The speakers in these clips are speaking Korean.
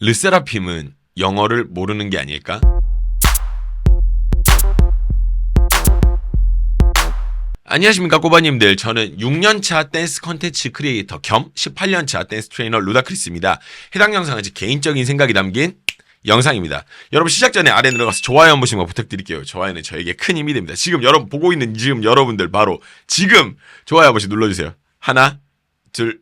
르세라핌은 영어를 모르는 게 아닐까? 안녕하십니까 꼬바님들. 저는 6년차 댄스 컨텐츠 크리에이터 겸 18년차 댄스 트레이너 루다크리스입니다. 해당 영상은 제 개인적인 생각이 담긴 영상입니다. 여러분 시작 전에 아래 내려가서 좋아요 한 번씩만 부탁드릴게요. 좋아요는 저에게 큰 힘이 됩니다. 지금 여러분 보고 있는 지금 여러분들 바로 지금 좋아요 한 번씩 눌러주세요. 하나 둘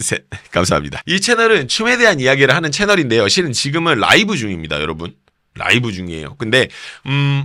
셋. 감사합니다. 이 채널은 춤에 대한 이야기를 하는 채널인데요. 실은 지금은 라이브 중입니다, 여러분. 라이브 중이에요. 근데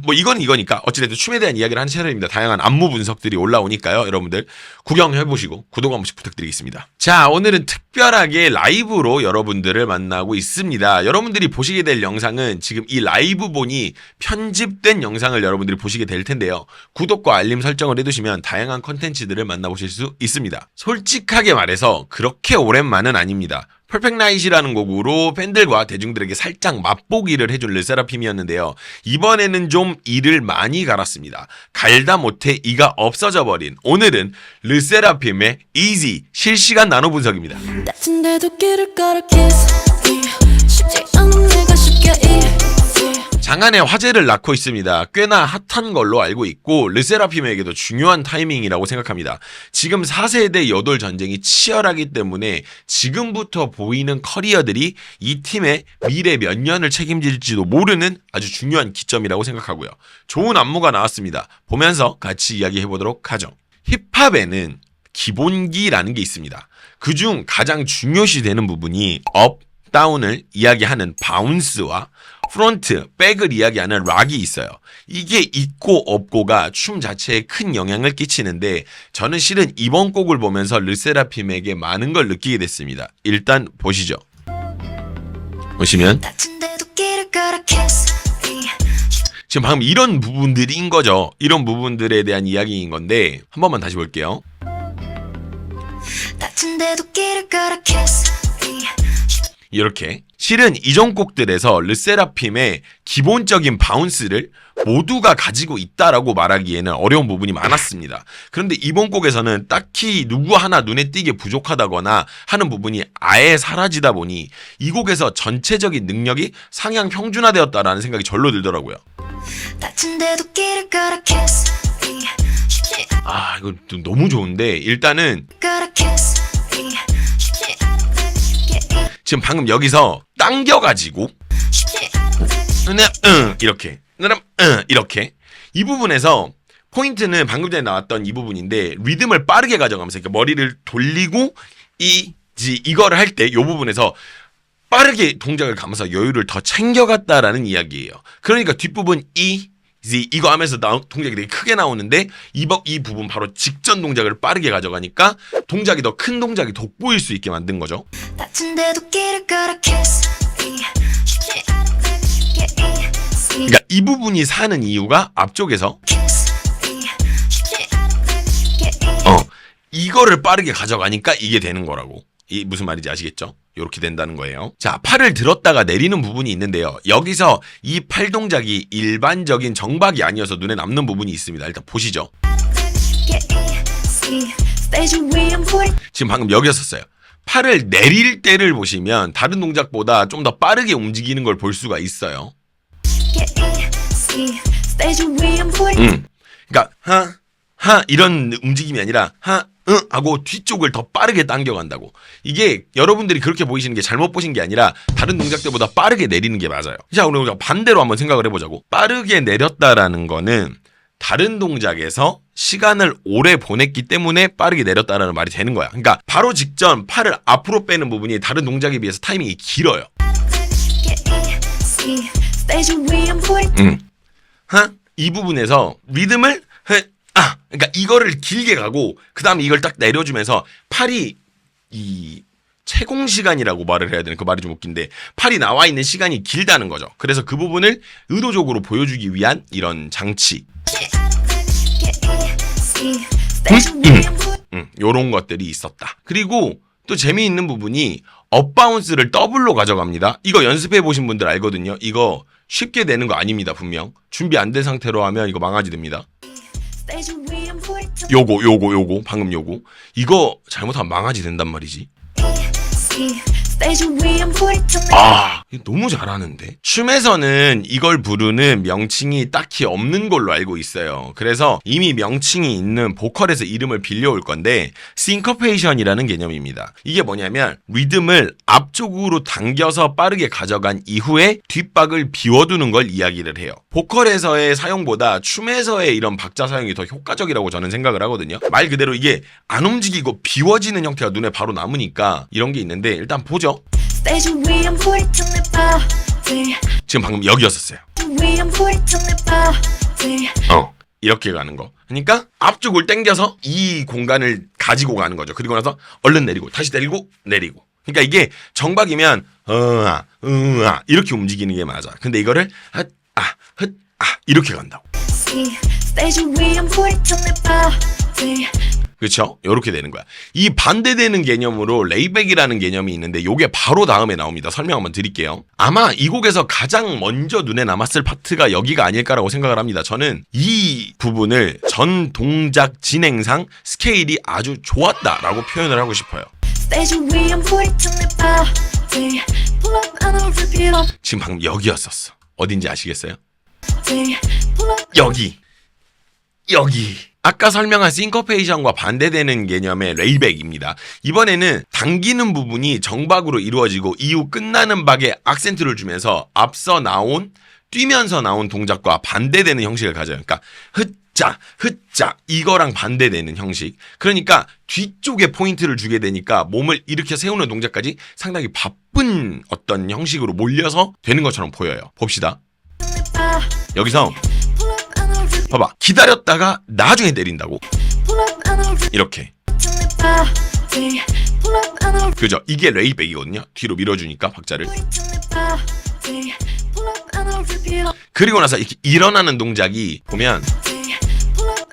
뭐 이거니까 어찌됐든 춤에 대한 이야기를 하는 채널입니다. 다양한 안무 분석들이 올라오니까요. 여러분들 구경해보시고 구독 한 번씩 부탁드리겠습니다. 자, 오늘은 특별하게 라이브로 여러분들을 만나고 있습니다. 여러분들이 보시게 될 영상은 지금 이 라이브 본이 편집된 영상을 여러분들이 보시게 될 텐데요. 구독과 알림 설정을 해두시면 다양한 컨텐츠들을 만나보실 수 있습니다. 솔직하게 말해서 그렇게 오랜만은 아닙니다. 퍼펙트 나잇이라는 곡으로 팬들과 대중들에게 살짝 맛보기를 해준 르세라핌이었는데요. 이번에는 좀 이를 많이 갈았습니다. 갈다 못해 이가 없어져 버린 오늘은 르세라핌의 Easy 실시간 나노 분석입니다. 장안의 화제를 낳고 있습니다. 꽤나 핫한 걸로 알고 있고 르세라핌에게도 중요한 타이밍이라고 생각합니다. 지금 4세대 여돌 전쟁이 치열하기 때문에 지금부터 보이는 커리어들이 이 팀의 미래 몇 년을 책임질지도 모르는 아주 중요한 기점이라고 생각하고요. 좋은 안무가 나왔습니다. 보면서 같이 이야기해보도록 하죠. 힙합에는 기본기라는 게 있습니다. 그중 가장 중요시되는 부분이 업, 다운을 이야기하는 바운스와 프론트, 백을 이야기하는 락이 있어요. 이게 있고 없고가 춤 자체에 큰 영향을 끼치는데 저는 실은 이번 곡을 보면서 르세라핌에게 많은 걸 느끼게 됐습니다. 일단 보시죠. 보시면 지금 방금 이런 부분들인 거죠. 이런 부분들에 대한 이야기인 건데 한 번만 다시 볼게요. 이렇게 실은 이전 곡들에서 르세라핌의 기본적인 바운스를 모두가 가지고 있다라고 말하기에는 어려운 부분이 많았습니다. 그런데 이번 곡에서는 딱히 누구 하나 눈에 띄게 부족하다거나 하는 부분이 아예 사라지다 보니 이 곡에서 전체적인 능력이 상향 평준화되었다라는 생각이 절로 들더라고요. 아, 이거 너무 좋은데 일단은 지금 방금 여기서 당겨가지고 이렇게 이 부분에서 포인트는 방금 전에 나왔던 이 부분인데 리듬을 빠르게 가져가면서 이렇게 머리를 돌리고 이거를 할 때 이 부분에서 빠르게 동작을 가면서 여유를 더 챙겨갔다라는 이야기예요. 그러니까 뒷부분 이거 하면서 동작이 되게 크게 나오는데 이 부분 바로 직전 동작을 빠르게 가져가니까 동작이 더 큰 동작이 돋보일 수 있게 만든 거죠. 그러니까 이 부분이 사는 이유가 앞쪽에서 이거를 빠르게 가져가니까 이게 되는 거라고. 이 무슨 말인지 아시겠죠? 이렇게 된다는 거예요. 자, 팔을 들었다가 내리는 부분이 있는데요. 여기서 이 팔 동작이 일반적인 정박이 아니어서 눈에 남는 부분이 있습니다. 일단 보시죠. 지금 방금 여기였었어요. 팔을 내릴 때를 보시면 다른 동작보다 좀 더 빠르게 움직이는 걸 볼 수가 있어요. 그러니까 하 이런 움직임이 아니라 하고 뒤쪽을 더 빠르게 당겨간다고. 이게 여러분들이 그렇게 보이시는 게 잘못 보신 게 아니라 다른 동작들보다 빠르게 내리는 게 맞아요. 자, 그럼 우리가 반대로 한번 생각을 해보자고. 빠르게 내렸다라는 거는 다른 동작에서 시간을 오래 보냈기 때문에 빠르게 내렸다라는 말이 되는 거야. 그러니까 바로 직전 팔을 앞으로 빼는 부분이 다른 동작에 비해서 타이밍이 길어요. 이 부분에서 리듬을 그러니까 이거를 길게 가고 그 다음에 이걸 딱 내려주면서 팔이 이 채공 시간이라고 말을 해야 되는 그 말이 좀 웃긴데 팔이 나와 있는 시간이 길다는 거죠. 그래서 그 부분을 의도적으로 보여주기 위한 이런 장치. 요런 것들이 있었다. 그리고 또 재미있는 부분이 업바운스를 더블로 가져갑니다. 이거 연습해 보신 분들 알거든요. 이거 쉽게 되는 거 아닙니다. 분명 준비 안 된 상태로 하면 이거 망아지 됩니다. 요거 방금 요거 이거 잘못하면 망아지 된단 말이지. 너무 잘하는데? 춤에서는 이걸 부르는 명칭이 딱히 없는 걸로 알고 있어요. 그래서 이미 명칭이 있는 보컬에서 이름을 빌려올 건데 싱커페이션이라는 개념입니다. 이게 뭐냐면 리듬을 앞쪽으로 당겨서 빠르게 가져간 이후에 뒷박을 비워두는 걸 이야기를 해요. 보컬에서의 사용보다 춤에서의 이런 박자 사용이 더 효과적이라고 저는 생각을 하거든요. 말 그대로 이게 안 움직이고 비워지는 형태가 눈에 바로 남으니까 이런 게 있는데 일단 보죠. 지금 방금 여기였었어요. 이렇게 가는 거. 그러니까 앞쪽을 당겨서 이 공간을 가지고 가는 거죠. 그리고 나서 얼른 내리고 다시 내리고 내리고. 그러니까 이게 정박이면 이렇게 움직이는 게 맞아. 근데 이거를 이렇게 간다고. 그렇죠? 이렇게 되는 거야. 이 반대되는 개념으로 레이백이라는 개념이 있는데 요게 바로 다음에 나옵니다. 설명 한번 드릴게요. 아마 이 곡에서 가장 먼저 눈에 남았을 파트가 여기가 아닐까라고 생각을 합니다. 저는 이 부분을 전 동작 진행상 스케일이 아주 좋았다라고 표현을 하고 싶어요. 지금 방금 여기였었어. 어딘지 아시겠어요? 여기. 아까 설명한 싱커페이션과 반대되는 개념의 레이백입니다. 이번에는 당기는 부분이 정박으로 이루어지고 이후 끝나는 박에 악센트를 주면서 앞서 나온 뛰면서 나온 동작과 반대되는 형식을 가져요. 그러니까 흐짜 이거랑 반대되는 형식. 그러니까 뒤쪽에 포인트를 주게 되니까 몸을 일으켜 세우는 동작까지 상당히 바쁜 어떤 형식으로 몰려서 되는 것처럼 보여요. 봅시다. 여기서 봐봐. 기다렸다가 나중에 내린다고. 이렇게. 그죠? 이게 레이백이거든요. 뒤로 밀어주니까 박자를. 그리고 나서 이렇게 일어나는 동작이 보면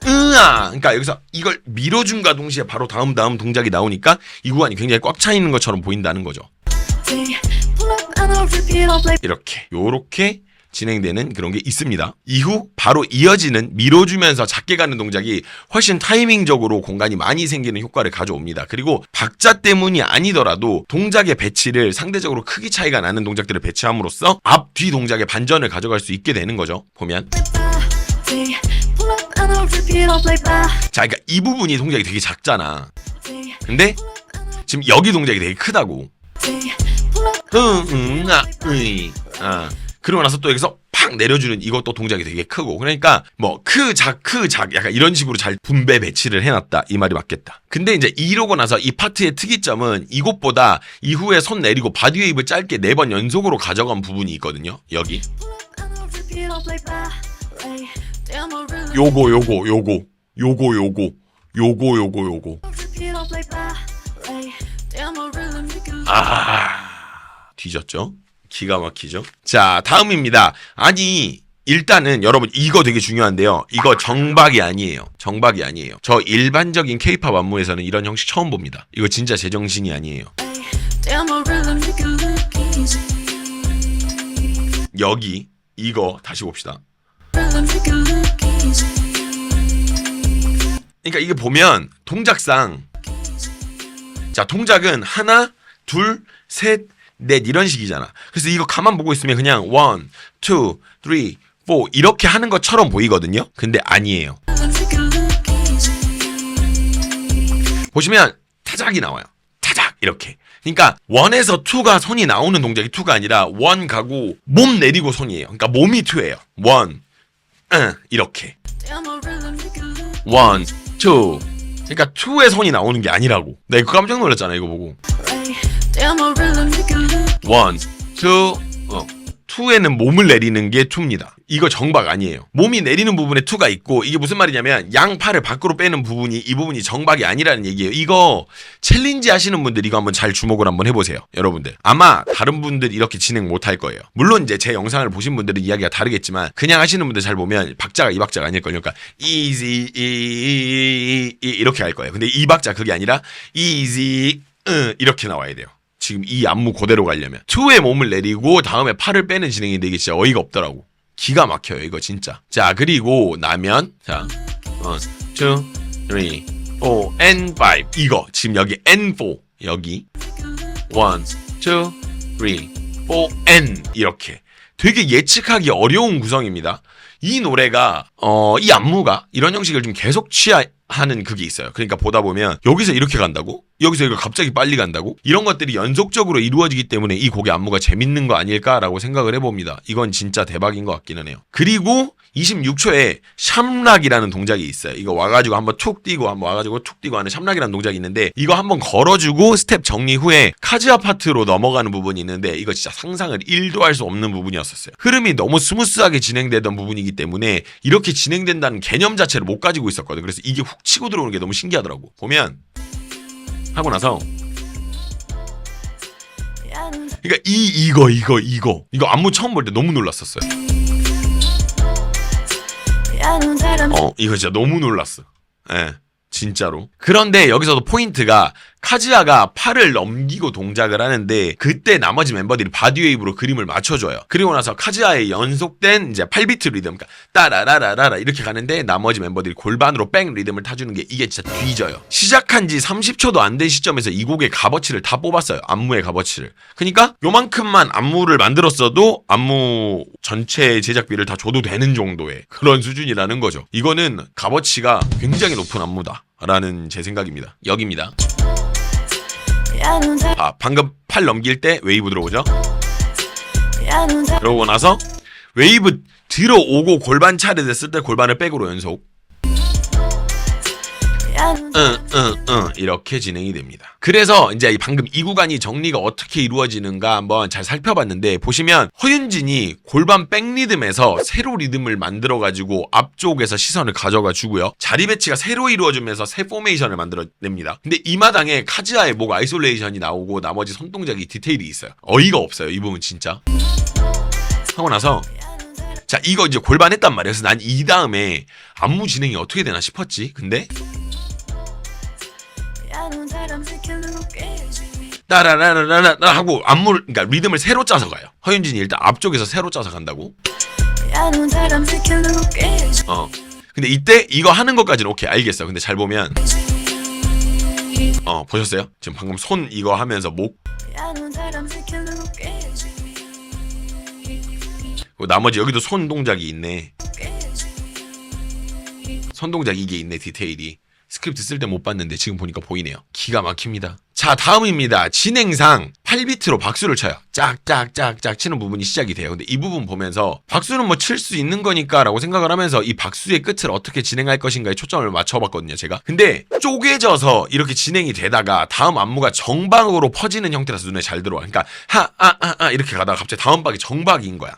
그러니까 여기서 이걸 밀어준과 동시에 바로 다음 동작이 나오니까 이 구간이 굉장히 꽉 차 있는 것처럼 보인다는 거죠. 요렇게 진행되는 그런 게 있습니다. 이후 바로 이어지는 밀어주면서 작게 가는 동작이 훨씬 타이밍적으로 공간이 많이 생기는 효과를 가져옵니다. 그리고 박자 때문이 아니더라도 동작의 배치를 상대적으로 크기 차이가 나는 동작들을 배치함으로써 앞, 뒤 동작의 반전을 가져갈 수 있게 되는 거죠. 보면. 자, 그러니까 이 부분이 동작이 되게 작잖아. 근데 지금 여기 동작이 되게 크다고. 그러고 나서 또 여기서 팍 내려주는 이것도 동작이 되게 크고. 그러니까 뭐 크작 약간 이런 식으로 잘 분배 배치를 해놨다 이 말이 맞겠다. 근데 이제 이러고 나서 이 파트의 특이점은 이것보다 이후에 손 내리고 바디 웨이브 짧게 4번 연속으로 가져간 부분이 있거든요. 여기 요거 뒤졌죠? 기가 막히죠? 자, 다음입니다. 아니, 일단은 여러분 이거 되게 중요한데요. 이거 정박이 아니에요. 저 일반적인 K-팝 안무에서는 이런 형식 처음 봅니다. 이거 진짜 제정신이 아니에요. 여기 이거 다시 봅시다. 그러니까 이게 보면 동작상 자, 동작은 하나, 둘, 셋, 넷 이런 식이잖아. 그래서 이거 가만 보고 있으면 그냥 1, 2, 3, 4 이렇게 하는 것처럼 보이거든요. 근데 아니에요. 보시면 타작이 나와요. 타작 이렇게. 그러니까 1에서 2가 손이 나오는 동작이 2가 아니라 1 가고 몸 내리고 손이에요. 그러니까 몸이 2예요. 1, 이렇게. 1, 2. 그러니까 2의 손이 나오는 게 아니라고. 나 이거 깜짝 놀랐잖아 이거 보고. 1, 2, 2에는 몸을 내리는 게 2입니다. 이거 정박 아니에요. 몸이 내리는 부분에 2가 있고 이게 무슨 말이냐면 양팔을 밖으로 빼는 부분이 이 부분이 정박이 아니라는 얘기예요. 이거 챌린지 하시는 분들 이거 한번 잘 주목을 한번 해보세요. 여러분들 아마 다른 분들 이렇게 진행 못할 거예요. 물론 이제 제 영상을 보신 분들은 이야기가 다르겠지만 그냥 하시는 분들 잘 보면 박자가 이 박자가 아닐걸요. 그러니까 easy 이렇게 할 거예요. 근데 이 박자 그게 아니라 easy 이렇게 나와야 돼요. 지금 이 안무 그대로 가려면 2의 몸을 내리고 다음에 팔을 빼는 진행인데 이게 진짜 어이가 없더라고. 기가 막혀요 이거 진짜. 자, 그리고 나면 자 1, 2, 3, 4 and 5 이거 지금 여기 and 4 여기 1, 2, 3, N 이렇게 되게 예측하기 어려운 구성입니다. 이 노래가 이 안무가 이런 형식을 좀 계속 취하는 그게 있어요. 그러니까 보다 보면 여기서 이렇게 간다고? 여기서 이거 갑자기 빨리 간다고? 이런 것들이 연속적으로 이루어지기 때문에 이 곡의 안무가 재밌는 거 아닐까라고 생각을 해봅니다. 이건 진짜 대박인 것 같기는 해요. 그리고 26초에 샴락이라는 동작이 있어요. 이거 와가지고 한번 툭 뛰고 한번 와가지고 툭 뛰고 하는 샴락이라는 동작이 있는데 이거 한번 걸어주고 스텝 정리 후에 카즈아 파트로 넘어가는 부분이 있는데 이거 진짜 상상을 1도 할 수 없는 부분이었었어요. 흐름이 너무 스무스하게 진행되던 부분이기 때문에 이렇게 진행된다는 개념 자체를 못 가지고 있었거든. 그래서 이게 훅 치고 들어오는 게 너무 신기하더라고. 보면 하고 나서 그러니까 이거 안무 처음 볼 때 너무 놀랐었어요. 이거 진짜 너무 놀랐어. 예, 진짜로. 그런데 여기서도 포인트가 카즈아가 팔을 넘기고 동작을 하는데 그때 나머지 멤버들이 바디웨이브로 그림을 맞춰줘요. 그리고 나서 카즈아의 연속된 이제 8비트 리듬, 그러니까 따라라라라라 이렇게 가는데 나머지 멤버들이 골반으로 뺑 리듬을 타주는 게 이게 진짜 뒤져요. 시작한 지 30초도 안 된 시점에서 이 곡의 값어치를 다 뽑았어요. 안무의 값어치를. 그러니까 요만큼만 안무를 만들었어도 안무 전체 제작비를 다 줘도 되는 정도의 그런 수준이라는 거죠. 이거는 값어치가 굉장히 높은 안무다라는 제 생각입니다. 여기입니다. 방금 팔 넘길 때 웨이브 들어오죠? 그러고 나서 웨이브 들어오고 골반 차례됐을 때 골반을 백으로 연속 이렇게 진행이 됩니다. 그래서 이제 방금 이 구간이 정리가 어떻게 이루어지는가 한번 잘 살펴봤는데 보시면 허윤진이 골반 백 리듬에서 세로 리듬을 만들어가지고 앞쪽에서 시선을 가져가 주고요. 자리 배치가 새로 이루어지면서 새 포메이션을 만들어냅니다. 근데 이 마당에 카즈아의 목 아이솔레이션이 나오고 나머지 손동작이 디테일이 있어요. 어이가 없어요. 이 부분 진짜. 하고 나서 자 이거 이제 골반 했단 말이에요. 그래서 난 이 다음에 안무 진행이 어떻게 되나 싶었지. 근데 따라라라라라 하고 안무를 그러니까 리듬을 새로 짜서 가요. 허윤진이 일단 앞쪽에서 새로 짜서 간다고. 근데 이때 이거 하는 것까지는 오케이 알겠어. 근데 잘 보면 보셨어요? 지금 방금 손 이거 하면서 목 나머지 여기도 손 동작이 있네. 손 동작 이게 있네. 디테일이 스크립트 쓸 때 못 봤는데 지금 보니까 보이네요. 기가 막힙니다. 자 다음입니다. 진행상 8비트로 박수를 쳐요. 짝짝짝짝 치는 부분이 시작이 돼요. 근데 이 부분 보면서 박수는 뭐 칠 수 있는 거니까 라고 생각을 하면서 이 박수의 끝을 어떻게 진행할 것인가에 초점을 맞춰봤거든요 제가. 근데 쪼개져서 이렇게 진행이 되다가 다음 안무가 정박으로 퍼지는 형태라서 눈에 잘 들어와. 그러니까 하아아아 이렇게 가다가 갑자기 다음 박이 정박인 거야.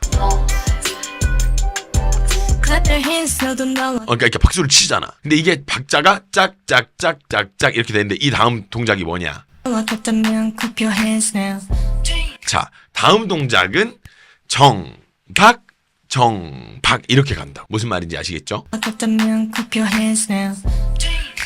그러니까 이렇게 박수를 치잖아. 근데 이게 박자가 짝짝짝짝짝 이렇게 되는데 이 다음 동작이 뭐냐? 자, 다음 동작은 정박 정박 이렇게 간다. 무슨 말인지 아시겠죠?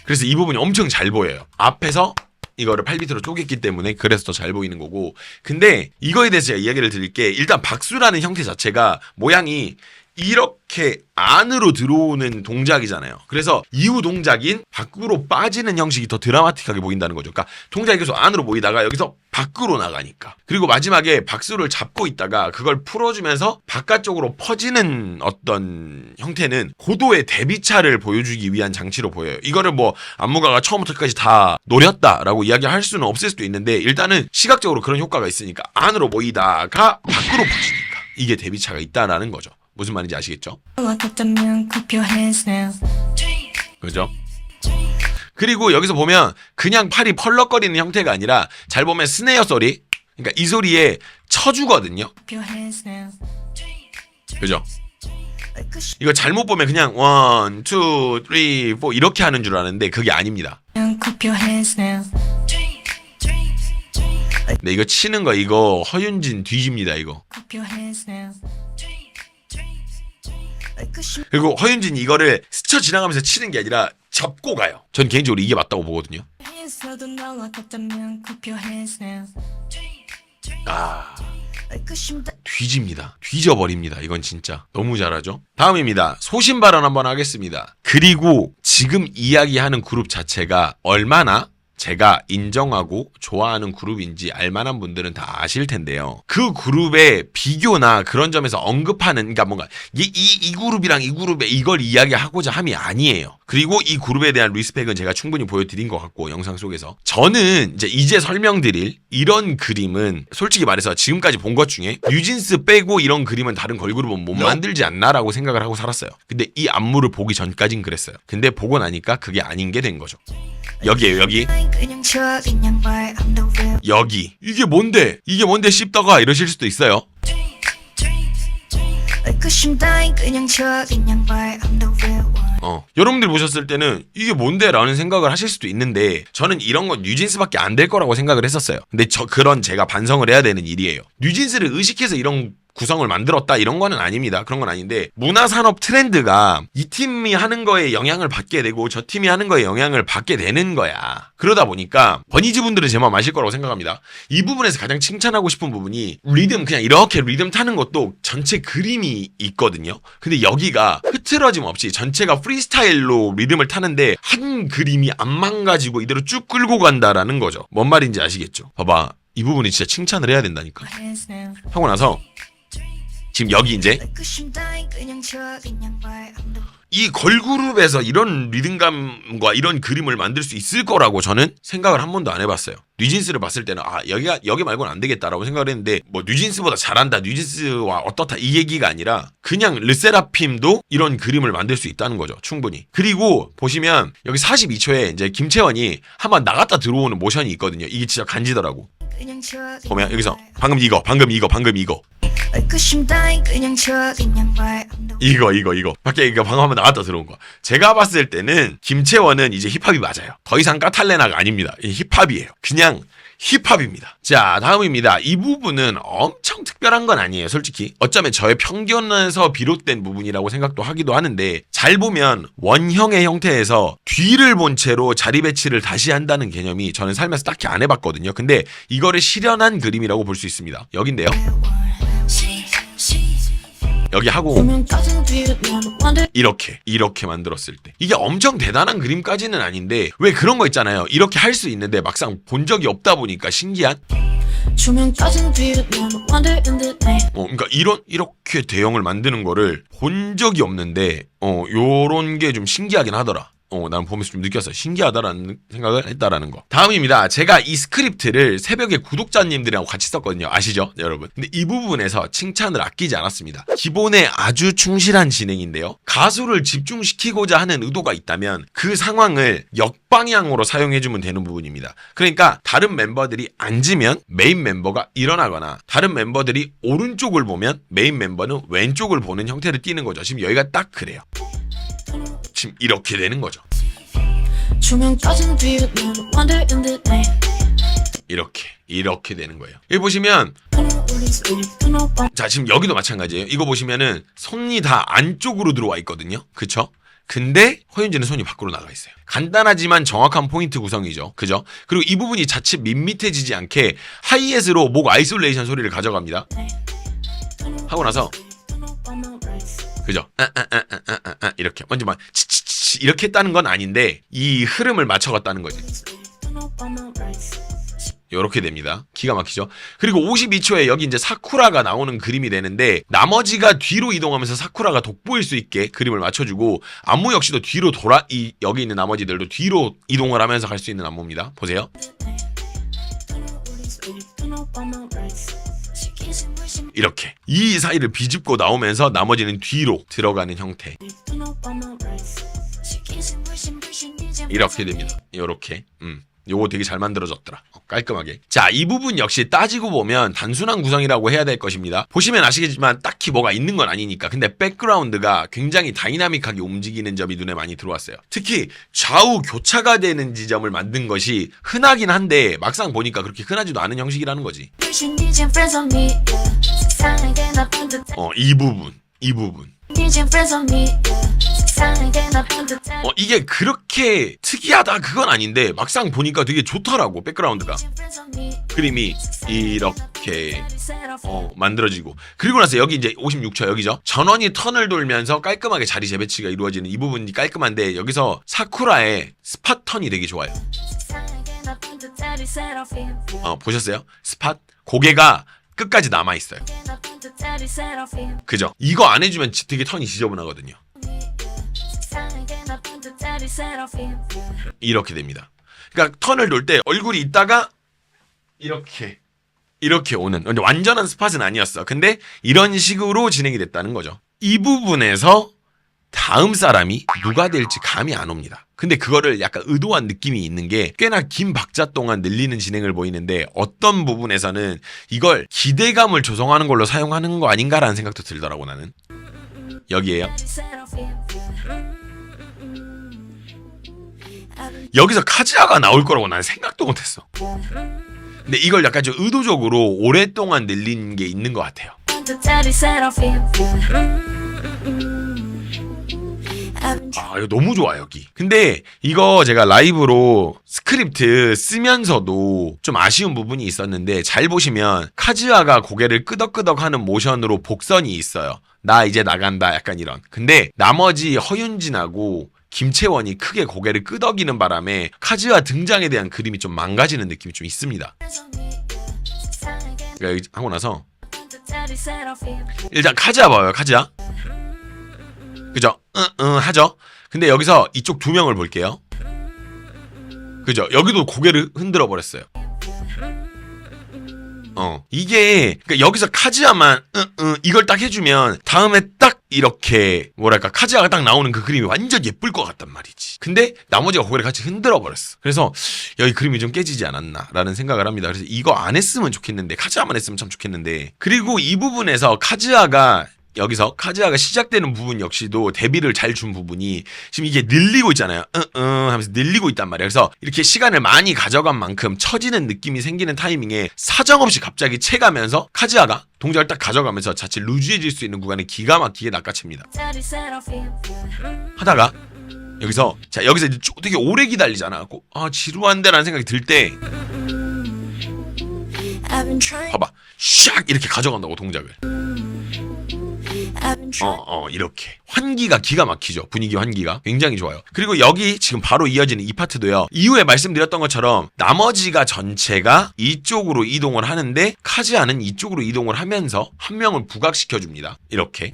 그래서 이 부분이 엄청 잘 보여요. 앞에서 이거를 8비트로 쪼갰기 때문에 그래서 더 잘 보이는 거고. 근데 이거에 대해서 제가 이야기를 드릴게. 일단 박수라는 형태 자체가 모양이 이렇게 안으로 들어오는 동작이잖아요. 그래서 이후 동작인 밖으로 빠지는 형식이 더 드라마틱하게 보인다는 거죠. 그러니까 동작이 계속 안으로 보이다가 여기서 밖으로 나가니까. 그리고 마지막에 박수를 잡고 있다가 그걸 풀어주면서 바깥쪽으로 퍼지는 어떤 형태는 고도의 대비차를 보여주기 위한 장치로 보여요. 이거를 뭐 안무가가 처음부터 끝까지 다 노렸다라고 이야기할 수는 없을 수도 있는데 일단은 시각적으로 그런 효과가 있으니까 안으로 보이다가 밖으로 퍼지니까 이게 대비차가 있다라는 거죠. 무슨 말인지 아시겠죠? 그죠? 그리고 여기서 보면 그냥 팔이 펄럭거리는 형태가 아니라 잘 보면 스네어 소리, 그러니까 이 소리에 쳐주거든요. 그죠? 이거 잘못 보면 그냥 1, 2, 3, 4 이렇게 하는 줄 아는데 그게 아닙니다. 네, 이거 치는 거 이거 허윤진 뒤집니다 이거. 그리고 허윤진이 이거를 스쳐 지나가면서 치는 게 아니라 잡고 가요. 전 개인적으로 이게 맞다고 보거든요. 뒤집니다. 뒤져버립니다. 이건 진짜 너무 잘하죠. 다음입니다. 소신 발언 한번 하겠습니다. 그리고 지금 이야기하는 그룹 자체가 얼마나 제가 인정하고 좋아하는 그룹인지 알만한 분들은 다 아실 텐데요. 그 그룹의 비교나 그런 점에서 언급하는, 그러니까 뭔가 이 그룹이랑 이 그룹의 이걸 이야기하고자 함이 아니에요. 그리고 이 그룹에 대한 리스펙은 제가 충분히 보여드린 것 같고, 영상 속에서. 저는 이제 설명드릴 이런 그림은 솔직히 말해서 지금까지 본 것 중에 뉴진스 빼고 이런 그림은 다른 걸그룹은 못 만들지 않나라고 생각을 하고 살았어요. 근데 이 안무를 보기 전까진 그랬어요. 근데 보고 나니까 그게 아닌 게 된 거죠. 여기에요, 여기. 여기. 이게 뭔데 씹다가 이러실 수도 있어요. 여러분들이 보셨을 때는 이게 뭔데? 라는 생각을 하실 수도 있는데, 저는 이런 건 뉴진스밖에 안 될 거라고 생각을 했었어요. 근데 제가 반성을 해야 되는 일이에요. 뉴진스를 의식해서 이런 구성을 만들었다 이런 거는 아닙니다. 그런 건 아닌데, 문화산업 트렌드가 이 팀이 하는 거에 영향을 받게 되고 저 팀이 하는 거에 영향을 받게 되는 거야. 그러다 보니까 버니즈 분들은 제 마음 아실 거라고 생각합니다. 이 부분에서 가장 칭찬하고 싶은 부분이 리듬, 그냥 이렇게 리듬 타는 것도 전체 그림이 있거든요. 근데 여기가 흐트러짐 없이 전체가 프리스타일로 리듬을 타는데 한 그림이 안 망가지고 이대로 쭉 끌고 간다라는 거죠. 뭔 말인지 아시겠죠? 봐봐, 이 부분이 진짜 칭찬을 해야 된다니까. 하고 나서 지금 여기 이제 이 걸그룹에서 이런 리듬감과 이런 그림을 만들 수 있을 거라고 저는 생각을 한 번도 안 해봤어요. 뉴진스를 봤을 때는 여기 말고는 안 되겠다라고 생각을 했는데, 뭐 뉴진스보다 잘한다, 뉴진스와 어떻다 이 얘기가 아니라 그냥 르세라핌도 이런 그림을 만들 수 있다는 거죠. 충분히. 그리고 보시면 여기 42초에 이제 김채원이 한번 나갔다 들어오는 모션이 있거든요. 이게 진짜 간지더라고. 보면 여기서 방금 이거 밖에 이거 방금 한번 나갔다 들어온 거. 제가 봤을 때는 김채원은 이제 힙합이 맞아요. 더 이상 까탈레나가 아닙니다. 힙합이에요. 그냥 힙합입니다. 자, 다음입니다. 이 부분은 엄청 특별한 건 아니에요, 솔직히. 어쩌면 저의 편견에서 비롯된 부분이라고 생각도 하기도 하는데, 잘 보면 원형의 형태에서 뒤를 본 채로 자리 배치를 다시 한다는 개념이 저는 살면서 딱히 안 해봤거든요. 근데 이거를 실현한 그림이라고 볼 수 있습니다. 여긴데요. 여기 하고 이렇게 만들었을 때 이게 엄청 대단한 그림까지는 아닌데, 왜 그런 거 있잖아요. 이렇게 할 수 있는데 막상 본 적이 없다 보니까 신기한. 그러니까 이렇게 대형을 만드는 거를 본 적이 없는데 요런 게 좀 신기하긴 하더라. 난 보면서 좀 느꼈어요. 신기하다라는 생각을 했다라는 거. 다음입니다. 제가 이 스크립트를 새벽에 구독자님들이랑 같이 썼거든요. 아시죠, 여러분? 근데 이 부분에서 칭찬을 아끼지 않았습니다. 기본에 아주 충실한 진행인데요. 가수를 집중시키고자 하는 의도가 있다면 그 상황을 역방향으로 사용해주면 되는 부분입니다. 그러니까 다른 멤버들이 앉으면 메인 멤버가 일어나거나, 다른 멤버들이 오른쪽을 보면 메인 멤버는 왼쪽을 보는 형태를 띠는 거죠. 지금 여기가 딱 그래요. 지금 이렇게 되는 거죠. 이렇게 되는 거예요. 여기 보시면, 자, 지금 여기도 마찬가지예요. 이거 보시면은 손이 다 안쪽으로 들어와 있거든요. 그쵸? 근데 허윤재는 손이 밖으로 나가 있어요. 간단하지만 정확한 포인트 구성이죠. 그죠? 그리고 이 부분이 자칫 밋밋해지지 않게 하이햇으로 목 아이솔레이션 소리를 가져갑니다. 하고 나서 그죠? 이렇게 먼저 막 치치치 이렇게 했다는 건 아닌데 이 흐름을 맞춰갔다는 거지. 이렇게 됩니다. 기가 막히죠? 그리고 52초에 여기 이제 사쿠라가 나오는 그림이 되는데, 나머지가 뒤로 이동하면서 사쿠라가 돋보일 수 있게 그림을 맞춰주고, 안무 역시도 뒤로 여기 있는 나머지들도 뒤로 이동을 하면서 갈 수 있는 안무입니다. 보세요. 이렇게 이 사이를 비집고 나오면서 나머지는 뒤로 들어가는 형태. 이렇게 됩니다. 이렇게. 요거 되게 잘 만들어졌더라. 깔끔하게. 자, 이 부분 역시 따지고 보면 단순한 구성이라고 해야 될 것입니다. 보시면 아시겠지만 딱히 뭐가 있는 건 아니니까. 근데 백그라운드가 굉장히 다이나믹하게 움직이는 점이 눈에 많이 들어왔어요. 특히 좌우 교차가 되는 지점을 만든 것이 흔하긴 한데 막상 보니까 그렇게 흔하지도 않은 형식이라는 거지. 이 부분. 이게 그렇게 특이하다 그건 아닌데 막상 보니까 되게 좋더라고. 백그라운드가 그림이 이렇게 만들어지고, 그리고 나서 여기 이제 56초 여기죠. 전원이 턴을 돌면서 깔끔하게 자리 재배치가 이루어지는 이 부분이 깔끔한데, 여기서 사쿠라의 스팟 턴이 되게 좋아요. 보셨어요? 스팟 고개가 끝까지 남아있어요. 그죠? 이거 안 해주면 되게 턴이 지저분하거든요. 이렇게 됩니다. 그러니까 턴을 놓을 때 얼굴이 있다가 이렇게 오는 완전한 스팟은 아니었어. 근데 이런 식으로 진행이 됐다는 거죠. 이 부분에서 다음 사람이 누가 될지 감이 안 옵니다. 근데 그거를 약간 의도한 느낌이 있는 게 꽤나 긴 박자 동안 늘리는 진행을 보이는데 어떤 부분에서는 이걸 기대감을 조성하는 걸로 사용하는 거 아닌가라는 생각도 들더라고 나는. 여기에요. 여기서 카즈야가 나올 거라고 난 생각도 못했어. 근데 이걸 약간 좀 의도적으로 오랫동안 늘린 게 있는 것 같아요. 이거 너무 좋아 여기. 근데 이거 제가 라이브로 스크립트 쓰면서도 좀 아쉬운 부분이 있었는데 잘 보시면 카즈야가 고개를 끄덕끄덕하는 모션으로 복선이 있어요. 나 이제 나간다 약간 이런. 근데 나머지 허윤진하고 김채원이 크게 고개를 끄덕이는 바람에 카즈야 등장에 대한 그림이 좀 망가지는 느낌이 좀 있습니다. 그러니까 여기 하고 나서 일단 카즈야 봐요. 카즈야 그죠? 하죠. 근데 여기서 이쪽 두 명을 볼게요. 그죠? 여기도 고개를 흔들어 버렸어요. 이게 그러니까 여기서 카즈야만 이걸 딱 해주면 다음에 딱 이렇게 뭐랄까 카즈야가 딱 나오는 그 그림이 완전 예쁠 것 같단 말이지. 근데 나머지가 고개를 같이 흔들어 버렸어. 그래서 여기 그림이 좀 깨지지 않았나라는 생각을 합니다. 그래서 이거 안 했으면 좋겠는데 카즈야만 했으면 참 좋겠는데. 그리고 이 부분에서 여기서 카즈야가 시작되는 부분 역시도 대비를 잘 준 부분이 지금 이게 늘리고 있잖아요. 하면서 늘리고 있단 말이에요. 그래서 이렇게 시간을 많이 가져간 만큼 처지는 느낌이 생기는 타이밍에 사정없이 갑자기 채가면서 카즈야가 동작을 딱 가져가면서 자칫 루즈해질 수 있는 구간에 기가 막히게 낚아챕니다. 하다가 여기서 여기서 이제 되게 오래 기다리잖아. 지루한데라는 생각이 들 때 봐봐. 샥 이렇게 가져간다고 동작을. 이렇게 환기가 기가 막히죠. 분위기 환기가 굉장히 좋아요. 그리고 여기 지금 바로 이어지는 이 파트도요. 이후에 말씀드렸던 것처럼 나머지가 전체가 이쪽으로 이동을 하는데 카즈야는 이쪽으로 이동을 하면서 한 명을 부각시켜줍니다. 이렇게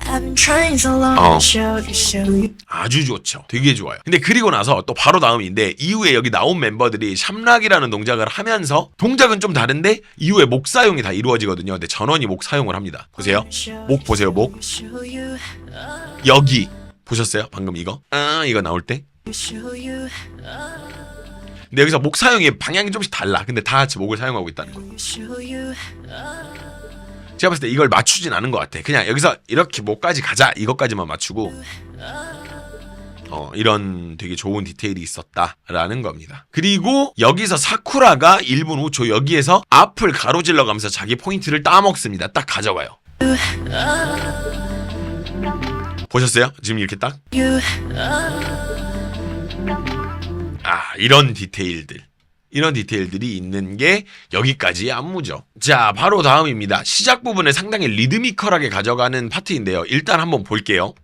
아주 좋죠. 되게 좋아요. 근데 그리고 나서 또 바로 다음인데 이후에 여기 나온 멤버들이 샴락이라는 동작을 하면서 동작은 좀 다른데 이후에 목 사용이 다 이루어지거든요. 근데 전원이 목 사용을 합니다. 보세요. 목 보세요. 목. 여기 보셨어요? 방금 이거 나올 때. 근데 여기서 목 사용의 방향이 조금씩 달라. 근데 다 같이 목을 사용하고 있다는 거. 제가 봤을 때 이걸 맞추진 않은 것 같아. 그냥 여기서 이렇게 목까지 가자 이것까지만 맞추고 이런 되게 좋은 디테일이 있었다라는 겁니다. 그리고 여기서 사쿠라가 1분 5초 여기에서 앞을 가로질러 가면서 자기 포인트를 따먹습니다. 딱 가져가요. 보셨어요? 지금 이렇게 딱 이런 디테일들이 있는 게 여기까지의 안무죠. 자, 바로 다음입니다. 시작 부분을 상당히 리드미컬하게 가져가는 파트인데요. 일단 한번 볼게요.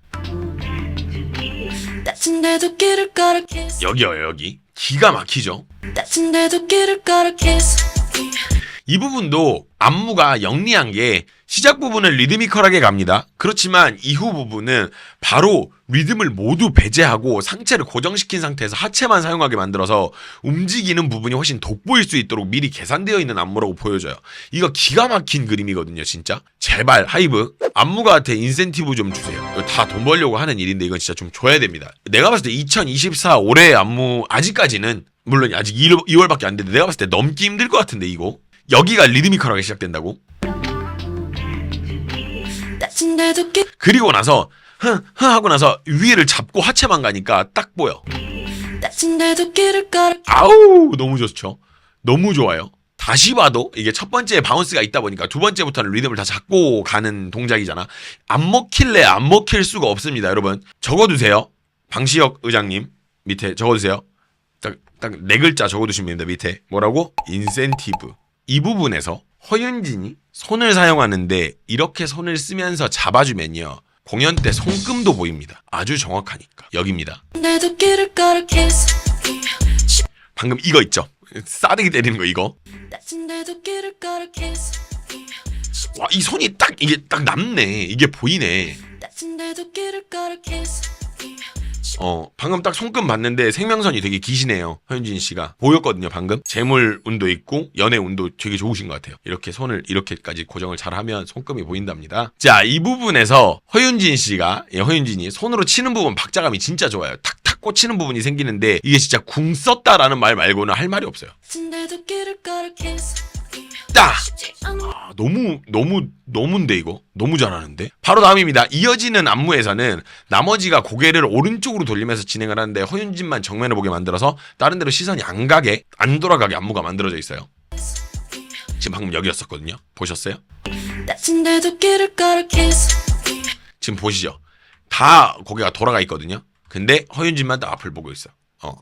여기요. 여기 기가 막히죠. 이 부분도 안무가 영리한 게 시작 부분은 리드미컬하게 갑니다. 그렇지만 이후 부분은 바로 리듬을 모두 배제하고 상체를 고정시킨 상태에서 하체만 사용하게 만들어서 움직이는 부분이 훨씬 돋보일 수 있도록 미리 계산되어 있는 안무라고 보여져요. 이거 기가 막힌 그림이거든요. 진짜 제발 하이브 안무가한테 인센티브 좀 주세요. 이거 다 돈 벌려고 하는 일인데 이건 진짜 좀 줘야 됩니다. 내가 봤을 때 2024 올해의 안무 아직까지는 물론 아직 2월밖에 안 됐는데 내가 봤을 때 넘기 힘들 것 같은데 이거 여기가 리드미컬하게 시작된다고? 그리고 나서 하고 나서 위를 잡고 하체만 가니까 딱 보여. 아우 너무 좋죠. 너무 좋아요. 다시 봐도 이게 첫 번째에 바운스가 있다 보니까 두 번째부터는 리듬을 다 잡고 가는 동작이잖아. 안 먹힐래 안 먹힐 수가 없습니다. 여러분 적어두세요. 방시혁 의장님 밑에 적어두세요. 딱 네 글자 적어두시면 됩니다. 밑에 뭐라고? 인센티브. 이 부분에서 허윤진이 손을 사용하는데 이렇게 손을 쓰면서 잡아주면요. 공연 때 손금도 보입니다. 아주 정확하니까. 여기입니다. 방금 이거 있죠? 싸대기 때리는 거 이거. 와, 이 손이 딱 이게 딱 남네. 이게 보이네. 방금 딱 손금 봤는데 생명선이 되게 기시네요. 허윤진 씨가 보였거든요. 방금 재물 운도 있고 연애 운도 되게 좋으신 것 같아요. 이렇게 손을 이렇게까지 고정을 잘하면 손금이 보인답니다. 자, 이 부분에서 허윤진 씨가 허윤진이 손으로 치는 부분 박자감이 진짜 좋아요. 탁탁 꽂히는 부분이 생기는데 이게 진짜 궁 썼다라는 말 말고는 할 말이 없어요. 딱! 너무인데 이거? 너무 잘하는데? 바로 다음입니다. 이어지는 안무에서는 나머지가 고개를 오른쪽으로 돌리면서 진행을 하는데 허윤진만 정면을 보게 만들어서 다른 데로 시선이 안 돌아가게 안무가 만들어져 있어요. 지금 방금 여기였었거든요. 보셨어요? 지금 보시죠. 다 고개가 돌아가 있거든요. 근데 허윤진만 딱 앞을 보고 있어.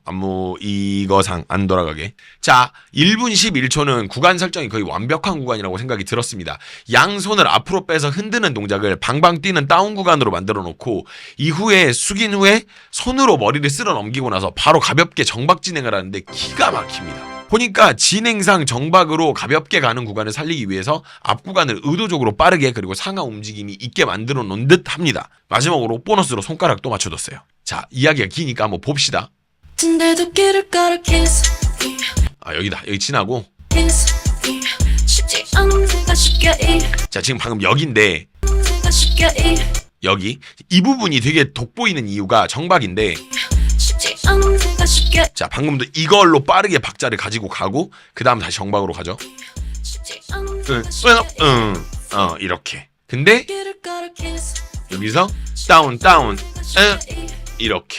안무 이거상 안 돌아가게. 자, 1분 11초는 구간 설정이 거의 완벽한 구간이라고 생각이 들었습니다. 양손을 앞으로 빼서 흔드는 동작을 방방 뛰는 다운 구간으로 만들어 놓고 이후에 숙인 후에 손으로 머리를 쓸어 넘기고 나서 바로 가볍게 정박 진행을 하는데 기가 막힙니다. 보니까 진행상 정박으로 가볍게 가는 구간을 살리기 위해서 앞 구간을 의도적으로 빠르게 그리고 상하 움직임이 있게 만들어 놓은 듯 합니다. 마지막으로 보너스로 손가락도 맞춰뒀어요. 자, 이야기가 기니까 한번 봅시다. 여기다. 여기 지나고. 자, 지금 방금 여기인데 여기 이 부분이 되게 돋보이는 이유가 정박인데, 자, 방금도 이걸로 빠르게 박자를 가지고 가고 그 다음 다시 정박으로 가죠. 이렇게. 근데 여기서 다운 이렇게.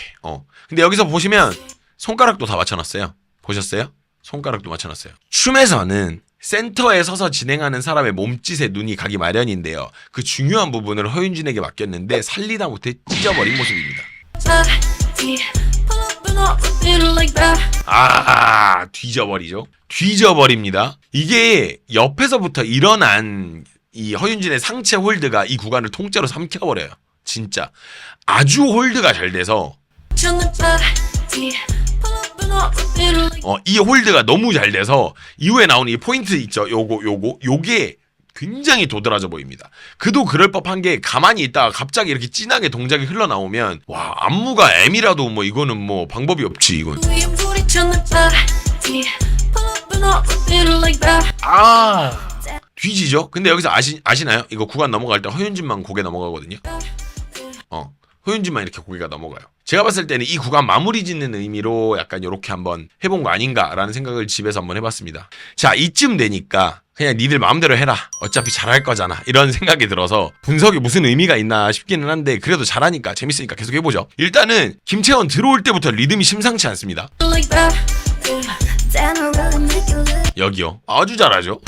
근데 여기서 보시면 손가락도 다 맞춰놨어요. 보셨어요? 손가락도 맞춰놨어요. 춤에서는 센터에 서서 진행하는 사람의 몸짓에 눈이 가기 마련인데요. 그 중요한 부분을 허윤진에게 맡겼는데 살리다 못해 찢어버린 모습입니다. 뒤져버리죠. 뒤져버립니다. 이게 옆에서부터 일어난 이 허윤진의 상체 홀드가 이 구간을 통째로 삼켜버려요. 진짜 아주 홀드가 잘 돼서 이 홀드가 너무 잘 돼서 이후에 나오는 이 포인트 있죠. 요게 굉장히 도드라져 보입니다. 그도 그럴 법한 게 가만히 있다가 갑자기 이렇게 진하게 동작이 흘러나오면 와, 안무가 M이라도 뭐 이거는 뭐 방법이 없지 이건. 뒤지죠? 근데 여기서 아시나요? 이거 구간 넘어갈 때 허윤진만 고개 넘어가거든요. 허윤진만 이렇게 고개가 넘어가요. 제가 봤을 때는 이 구간 마무리 짓는 의미로 약간 이렇게 한번 해본 거 아닌가라는 생각을 집에서 한번 해봤습니다. 자, 이쯤 되니까 그냥 니들 마음대로 해라. 어차피 잘할 거잖아. 이런 생각이 들어서 분석이 무슨 의미가 있나 싶기는 한데 그래도 잘하니까 재밌으니까 계속 해보죠. 일단은 김채원 들어올 때부터 리듬이 심상치 않습니다. 여기요. 아주 잘하죠.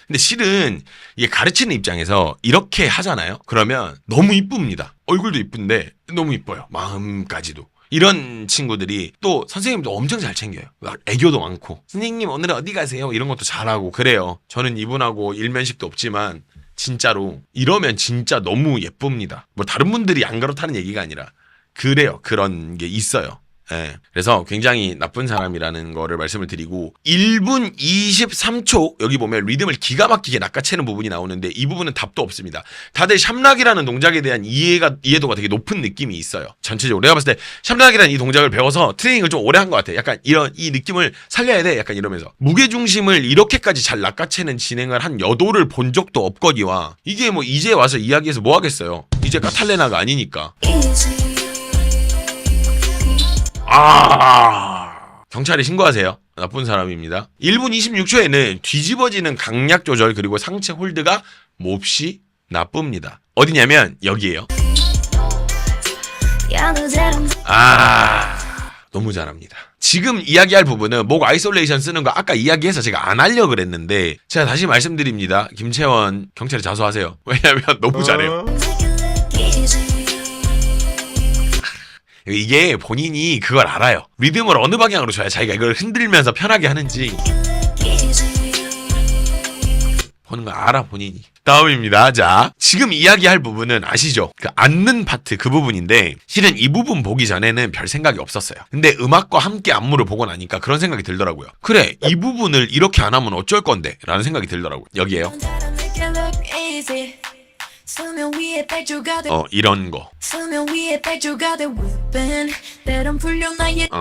근데 실은 이게 가르치는 입장에서 이렇게 하잖아요. 그러면 너무 이쁩니다. 얼굴도 이쁜데 너무 이뻐요. 마음까지도. 이런 친구들이 또 선생님도 엄청 잘 챙겨요. 막 애교도 많고 선생님 오늘 어디 가세요? 이런 것도 잘하고 그래요. 저는 이분하고 일면식도 없지만 진짜로 이러면 진짜 너무 예쁩니다. 뭐 다른 분들이 안 그렇다는 얘기가 아니라 그래요. 그런 게 있어요. 네. 그래서 굉장히 나쁜 사람이라는 거를 말씀을 드리고 1분 23초 여기 보면 리듬을 기가 막히게 낚아채는 부분이 나오는데 이 부분은 답도 없습니다. 다들 샵락이라는 동작에 대한 이해도가 되게 높은 느낌이 있어요. 전체적으로 내가 봤을 때 샵락이라는 이 동작을 배워서 트레이닝을 좀 오래 한 것 같아. 약간 이 느낌을 살려야 돼. 약간 이러면서 무게중심을 이렇게까지 잘 낚아채는 진행을 한 여도를 본 적도 없거니와 이게 뭐 이제 와서 이야기해서 뭐 하겠어요. 이제 까탈레나가 아니니까. 경찰에 신고하세요. 나쁜 사람입니다. 1분 26초에는 뒤집어지는 강약 조절 그리고 상체 홀드가 몹시 나쁩니다. 어디냐면 여기에요. 너무 잘합니다. 지금 이야기할 부분은 목 아이솔레이션 쓰는 거 아까 이야기해서 제가 안 하려고 그랬는데 제가 다시 말씀드립니다. 김채원 경찰에 자수하세요. 왜냐면 너무 잘해요. 이게 본인이 그걸 알아요. 리듬을 어느 방향으로 줘야 자기가 이걸 흔들면서 편하게 하는지. 보는 거 알아 본인이. 다음입니다. 자, 지금 이야기할 부분은 아시죠? 그 앉는 파트 그 부분인데 실은 이 부분 보기 전에는 별 생각이 없었어요. 근데 음악과 함께 안무를 보고 나니까 그런 생각이 들더라고요. 그래, 이 부분을 이렇게 안 하면 어쩔 건데 라는 생각이 들더라고요. 여기에요. 이런 거.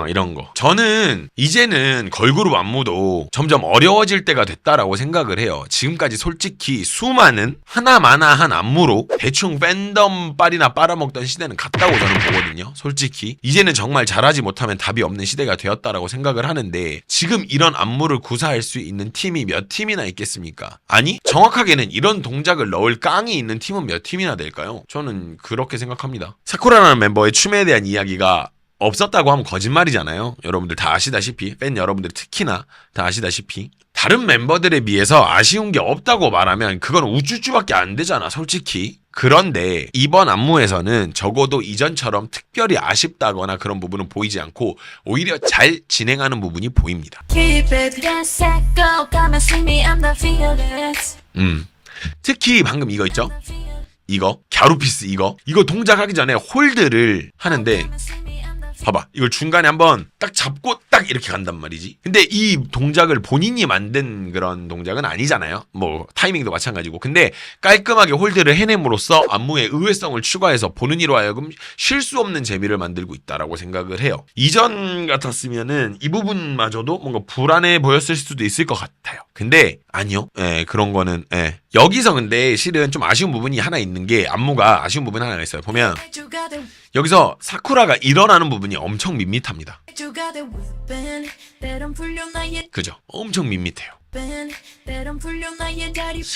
이런 거. 저는 이제는 걸그룹 안무도 점점 어려워질 때가 됐다라고 생각을 해요. 지금까지 솔직히 수많은 하나마나한 안무로 대충 팬덤 빨이나 빨아먹던 시대는 갔다고 저는 보거든요. 솔직히 이제는 정말 잘하지 못하면 답이 없는 시대가 되었다라고 생각을 하는데, 지금 이런 안무를 구사할 수 있는 팀이 몇 팀이나 있겠습니까? 아니, 정확하게는 이런 동작을 넣을 깡이 있는 팀은 몇 팀이나 될까요? 저는 그렇게 생각합니다. 사쿠라라는 멤버의 춤에 대한 이야기가 없었다고 하면 거짓말이잖아요. 여러분들 다 아시다시피, 팬 여러분들 특히나 다 아시다시피 다른 멤버들에 비해서 아쉬운 게 없다고 말하면 그건 우쭈쭈밖에 안 되잖아, 솔직히. 그런데 이번 안무에서는 적어도 이전처럼 특별히 아쉽다거나 그런 부분은 보이지 않고 오히려 잘 진행하는 부분이 보입니다. 특히 방금 이거 있죠? 이거 갸루피스 이거 동작하기 전에 홀드를 하는데 봐봐, 이걸 중간에 한번 딱 잡고 딱 이렇게 간단 말이지. 근데 이 동작을 본인이 만든 그런 동작은 아니잖아요. 뭐 타이밍도 마찬가지고. 근데 깔끔하게 홀드를 해냄으로써 안무의 의외성을 추가해서 보는 이로 하여금 쉴 수 없는 재미를 만들고 있다라고 생각을 해요. 이전 같았으면은 이 부분마저도 뭔가 불안해 보였을 수도 있을 것 같아요. 근데 아니요. 그런 거는 여기서 근데 실은 좀 아쉬운 부분이 하나 있는 게, 안무가 아쉬운 부분이 하나 있어요. 보면 여기서 사쿠라가 일어나는 부분이 엄청 밋밋합니다. 그죠? 엄청 밋밋해요.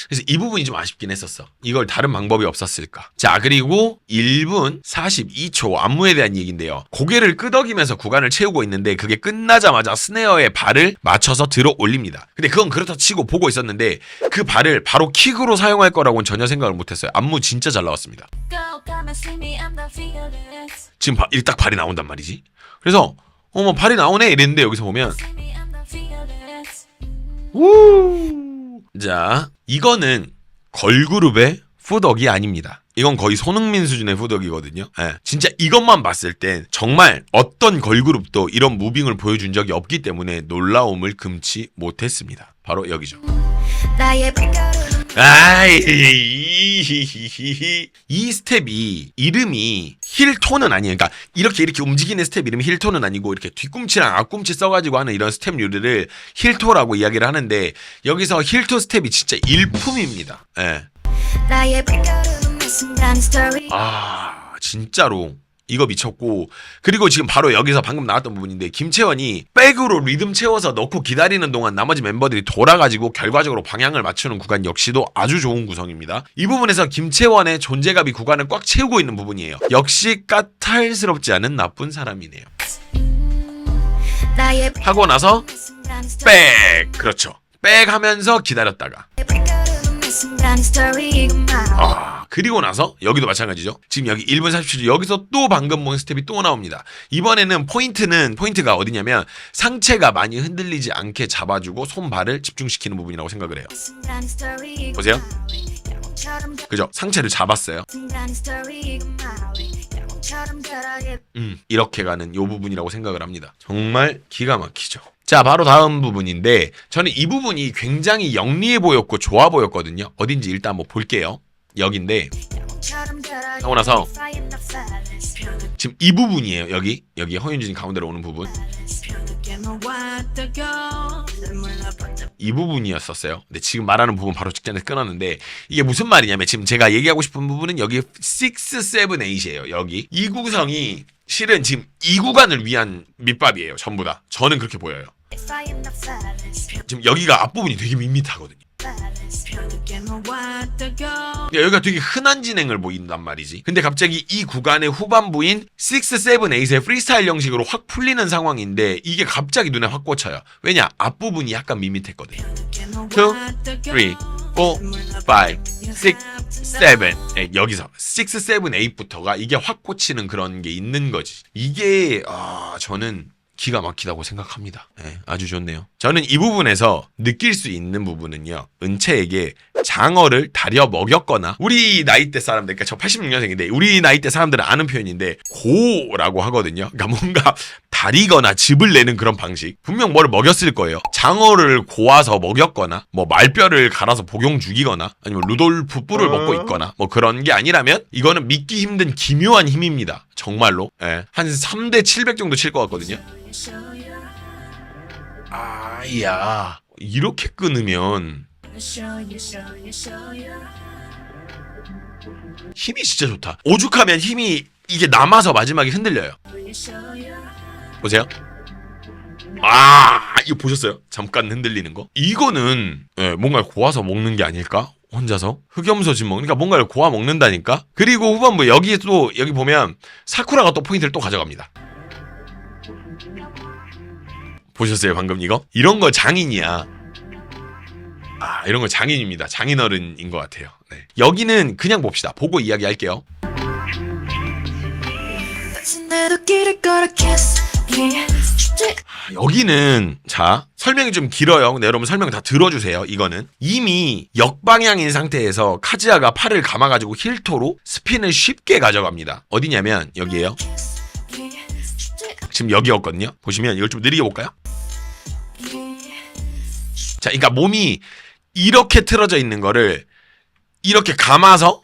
그래서 이 부분이 좀 아쉽긴 했었어. 이걸 다른 방법이 없었을까. 자, 그리고 1분 42초 안무에 대한 얘기인데요. 고개를 끄덕이면서 구간을 채우고 있는데 그게 끝나자마자 스네어에 발을 맞춰서 들어 올립니다. 근데 그건 그렇다 치고 보고 있었는데 그 발을 바로 킥으로 사용할 거라고는 전혀 생각을 못했어요. 안무 진짜 잘 나왔습니다. 지금 딱 발이 나온단 말이지. 그래서 발이 나오네 이랬는데 여기서 보면 자, 이거는 걸그룹의 후덕이 아닙니다. 이건 거의 손흥민 수준의 후덕이거든요. 진짜 이것만 봤을 땐 정말 어떤 걸그룹도 이런 무빙을 보여준 적이 없기 때문에 놀라움을 금치 못했습니다. 바로 여기죠. 이 스텝이 이름이 힐톤은 아니에요. 그러니까 이렇게 움직이는 스텝 이름이 힐톤은 아니고 이렇게 뒤꿈치랑 앞꿈치 써가지고 하는 이런 스텝 류를 힐토라고 이야기를 하는데, 여기서 힐토 스텝이 진짜 일품입니다. 진짜로 이거 미쳤고, 그리고 지금 바로 여기서 방금 나왔던 부분인데 김채원이 백으로 리듬 채워서 넣고 기다리는 동안 나머지 멤버들이 돌아가지고 결과적으로 방향을 맞추는 구간 역시도 아주 좋은 구성입니다. 이 부분에서 김채원의 존재감이 구간을 꽉 채우고 있는 부분이에요. 역시 까탈스럽지 않은 나쁜 사람이네요. 하고 나서 백, 그렇죠. 백 하면서 기다렸다가 그리고 나서 여기도 마찬가지죠. 지금 여기 1분 40초 여기서 또 방금 본 스텝이 또 나옵니다. 이번에는 포인트가 어디냐면 상체가 많이 흔들리지 않게 잡아주고 손발을 집중시키는 부분이라고 생각을 해요. 보세요. 그죠? 상체를 잡았어요. 이렇게 가는 요 부분이라고 생각을 합니다. 정말 기가 막히죠. 자, 바로 다음 부분인데 저는 이 부분이 굉장히 영리해 보였고 좋아 보였거든요. 어딘지 일단 한번 볼게요. 여긴데 하고 나서 지금 이 부분이에요. 여기 허윤진이 가운데로 오는 부분, 이 부분이었었어요. 근데 지금 말하는 부분 바로 직전에 끊었는데, 이게 무슨 말이냐면 지금 제가 얘기하고 싶은 부분은 여기 6, 7, 8이에요. 여기 이 구성이 실은 지금 이 구간을 위한 밑밥이에요. 전부 다. 저는 그렇게 보여요. 지금 여기가 앞부분이 되게 밋밋하거든요. 여기가 되게 흔한 진행을 보인단 말이지. 근데 갑자기 이 구간의 후반부인 6, 7, 8의 프리스타일 형식으로 확 풀리는 상황인데 이게 갑자기 눈에 확 꽂혀요. 왜냐? 앞부분이 약간 밋밋했거든. 2, 3, 4, 5, 6, 7, 8 여기서 6, 7, 8부터가 이게 확 꽂히는 그런 게 있는 거지. 이게 저는 기가 막히다고 생각합니다. 네, 아주 좋네요. 저는 이 부분에서 느낄 수 있는 부분은요. 은채에게 장어를 다려 먹였거나 우리 나이대 사람들, 그러니까 저 86년생인데 우리 나이대 사람들은 아는 표현인데 고라고 하거든요. 그러니까 뭔가 다리거나 즙을 내는 그런 방식. 분명 뭘 먹였을 거예요. 장어를 고아서 먹였거나 뭐 말뼈를 갈아서 복용 죽이거나 아니면 루돌프 뿔을 먹고 있거나 뭐 그런 게 아니라면 이거는 믿기 힘든 기묘한 힘입니다. 정말로. 예. 한 3대 700 정도 칠 것 같거든요. 아야 이렇게 끊으면 힘이 진짜 좋다. 오죽하면 힘이 이게 남아서 마지막에 흔들려요. 보세요. 이거 보셨어요? 잠깐 흔들리는 거? 이거는 뭔가를 고아서 먹는 게 아닐까? 혼자서 흑염소 즙 먹으니까 뭔가를 고아 먹는다니까. 그리고 후반부 여기 보면 사쿠라가 또 포인트를 또 가져갑니다. 보셨어요 방금 이거? 이런 거 장인이야. 이런 거 장인입니다. 장인어른인 것 같아요. 네. 여기는 그냥 봅시다. 보고 이야기할게요. 여기는 자 설명이 좀 길어요. 근데 여러분 설명 다 들어주세요. 이거는 이미 역방향인 상태에서 카즈야가 팔을 감아가지고 힐토로 스핀을 쉽게 가져갑니다. 어디냐면 여기에요. 지금 여기였거든요. 보시면 이걸 좀 느리게 볼까요? 자, 그러니까 몸이 이렇게 틀어져 있는 거를 이렇게 감아서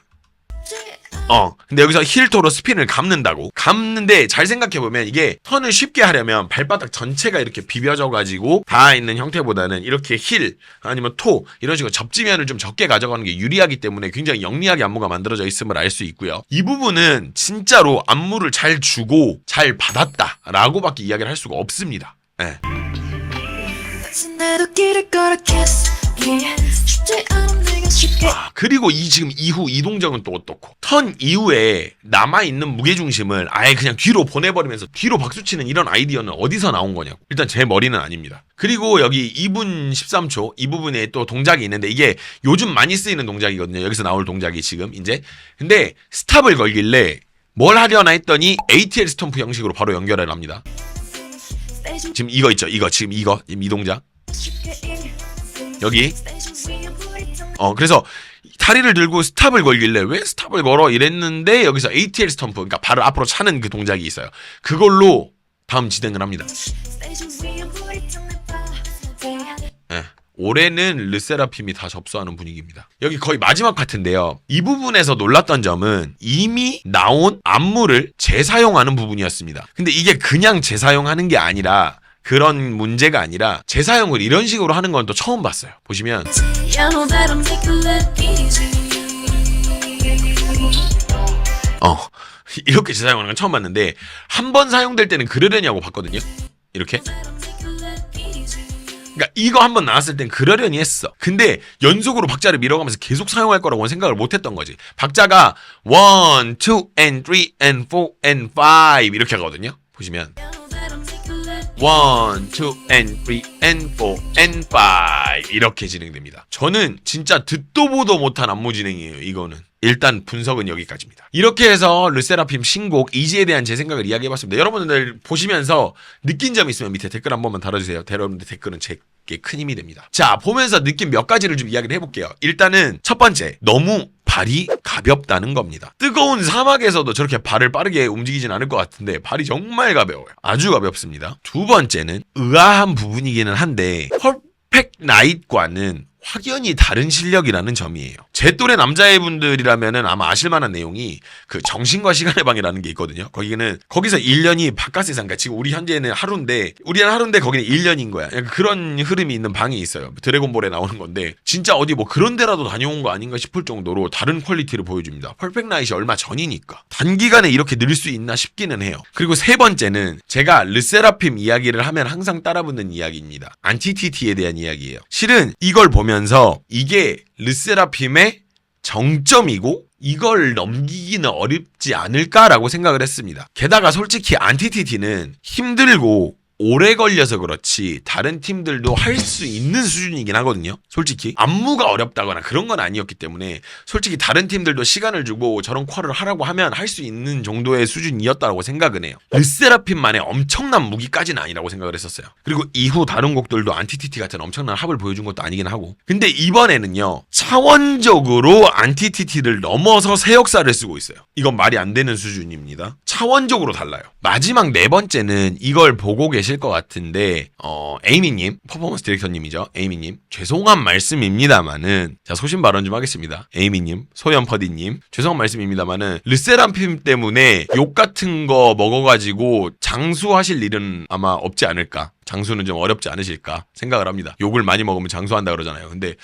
근데 여기서 힐토로 스핀을 감는다고. 감는데 잘 생각해보면 이게 턴을 쉽게 하려면 발바닥 전체가 이렇게 비벼져가지고 닿아있는 형태보다는 이렇게 힐 아니면 토 이런 식으로 접지면을 좀 적게 가져가는 게 유리하기 때문에 굉장히 영리하게 안무가 만들어져 있음을 알 수 있고요. 이 부분은 진짜로 안무를 잘 주고 잘 받았다라고밖에 이야기를 할 수가 없습니다. 네. 그리고 지금 이후 이 동작은 또 어떻고 턴 이후에 남아있는 무게중심을 아예 그냥 뒤로 보내버리면서 뒤로 박수치는 이런 아이디어는 어디서 나온 거냐고. 일단 제 머리는 아닙니다. 그리고 여기 2분 13초 이 부분에 또 동작이 있는데 이게 요즘 많이 쓰이는 동작이거든요. 여기서 나올 동작이 지금 이제 근데 스탑을 걸길래 뭘 하려나 했더니 ATL 스톰프 형식으로 바로 연결을 합니다. 지금 이거 있죠. 지금 이 동작 여기 그래서 다리를 들고 스탑을 걸길래 왜 스탑을 걸어 이랬는데 여기서 ATL 스톰프 그러니까 발을 앞으로 차는 그 동작이 있어요. 그걸로 다음 진행을 합니다. 올해는 르세라핌이 다 접수하는 분위기입니다. 여기 거의 마지막 파트인데요. 이 부분에서 놀랐던 점은 이미 나온 안무를 재사용하는 부분이었습니다. 근데 이게 그냥 재사용하는 게 아니라 그런 문제가 아니라 재사용을 이런 식으로 하는 건 또 처음 봤어요. 보시면 이렇게 재사용하는 건 처음 봤는데 한 번 사용될 때는 그러려냐고 봤거든요. 이렇게 그러니까 이거 한번 나왔을 땐 그러려니 했어. 근데 연속으로 박자를 밀어가면서 계속 사용할 거라고는 생각을 못했던 거지. 박자가 1, 2, and 3, and 4, and 5 이렇게 하거든요. 보시면 1, 2, and 3, and 4, and 5 이렇게 진행됩니다. 저는 진짜 듣도 보도 못한 안무 진행이에요. 이거는. 일단 분석은 여기까지입니다. 이렇게 해서 르세라핌 신곡 이지에 대한 제 생각을 이야기해봤습니다. 여러분들 보시면서 느낀 점 있으면 밑에 댓글 한 번만 달아주세요. 여러분들 댓글은 제게 큰 힘이 됩니다. 자, 보면서 느낀 몇 가지를 좀 이야기를 해볼게요. 일단은 첫 번째, 너무 발이 가볍다는 겁니다. 뜨거운 사막에서도 저렇게 발을 빠르게 움직이진 않을 것 같은데 발이 정말 가벼워요. 아주 가볍습니다. 두 번째는 의아한 부분이기는 한데 퍼펙트 나잇과는 확연히 다른 실력이라는 점이에요. 제 또래 남자애분들이라면은 아마 아실만한 내용이 그 정신과 시간의 방이라는 게 있거든요. 거기서 1년이 바깥 세상, 그러니까 지금 우리 현재는 하루인데 우리는 하루인데 거기는 1년인 거야. 그런 흐름이 있는 방이 있어요. 드래곤볼에 나오는 건데 진짜 어디 뭐 그런 데라도 다녀온 거 아닌가 싶을 정도로 다른 퀄리티를 보여줍니다. 퍼펙트 나잇이 얼마 전이니까 단기간에 이렇게 늘 수 있나 싶기는 해요. 그리고 세 번째는 제가 르세라핌 이야기를 하면 항상 따라붙는 이야기입니다. 안티티티에 대한 이야기예요. 실은 이걸 보면서 이게 르세라핌의 정점이고 이걸 넘기기는 어렵지 않을까라고 생각을 했습니다. 게다가 솔직히 안티티티는 힘들고 오래 걸려서 그렇지 다른 팀들도 할 수 있는 수준이긴 하거든요. 솔직히 안무가 어렵다거나 그런 건 아니었기 때문에 솔직히 다른 팀들도 시간을 주고 저런 퀄을 하라고 하면 할 수 있는 정도의 수준이었다고 생각은 해요. 르세라핌만의 엄청난 무기까지는 아니라고 생각을 했었어요. 그리고 이후 다른 곡들도 안티티티 같은 엄청난 합을 보여준 것도 아니긴 하고, 근데 이번에는요 차원적으로 안티티티를 넘어서 새 역사를 쓰고 있어요. 이건 말이 안 되는 수준입니다. 차원적으로 달라요. 마지막 네 번째는 이걸 보고 계실 것 같은데 에이미님, 퍼포먼스 디렉터님이죠. 에이미님, 죄송한 말씀입니다만은 자 소신 발언 좀 하겠습니다. 에이미님, 소연퍼디님, 죄송한 말씀입니다만은 르세라핌 때문에 욕 같은 거 먹어가지고 장수하실 일은 아마 없지 않을까. 장수는 좀 어렵지 않으실까 생각을 합니다. 욕을 많이 먹으면 장수한다 그러잖아요. 근데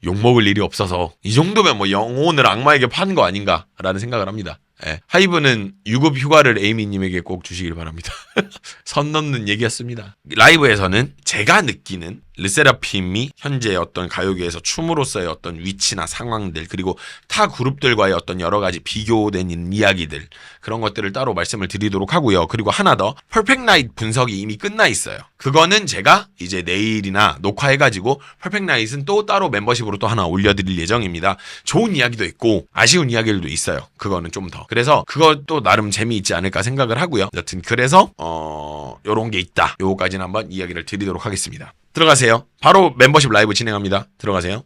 욕 먹을 일이 없어서 이 정도면 뭐 영혼을 악마에게 파는 거 아닌가라는 생각을 합니다. 예. 하이브는 유급 휴가를 에이미님에게 꼭 주시길 바랍니다. 선 넘는 얘기였습니다. 라이브에서는 제가 느끼는 르세라핌이 현재 어떤 가요계에서 춤으로서의 어떤 위치나 상황들, 그리고 타 그룹들과의 어떤 여러 가지 비교된 이야기들, 그런 것들을 따로 말씀을 드리도록 하고요. 그리고 하나 더, 퍼펙트 나잇 분석이 이미 끝나 있어요. 그거는 제가 이제 내일이나 녹화해가지고 퍼펙트 나잇은 또 따로 멤버십으로 또 하나 올려드릴 예정입니다. 좋은 이야기도 있고 아쉬운 이야기들도 있어요. 그거는 좀 더. 그래서 그것도 나름 재미있지 않을까 생각을 하고요. 여튼 그래서 요런 게 있다. 요거까지는 한번 이야기를 드리도록 하겠습니다. 들어가세요. 바로 멤버십 라이브 진행합니다. 들어가세요.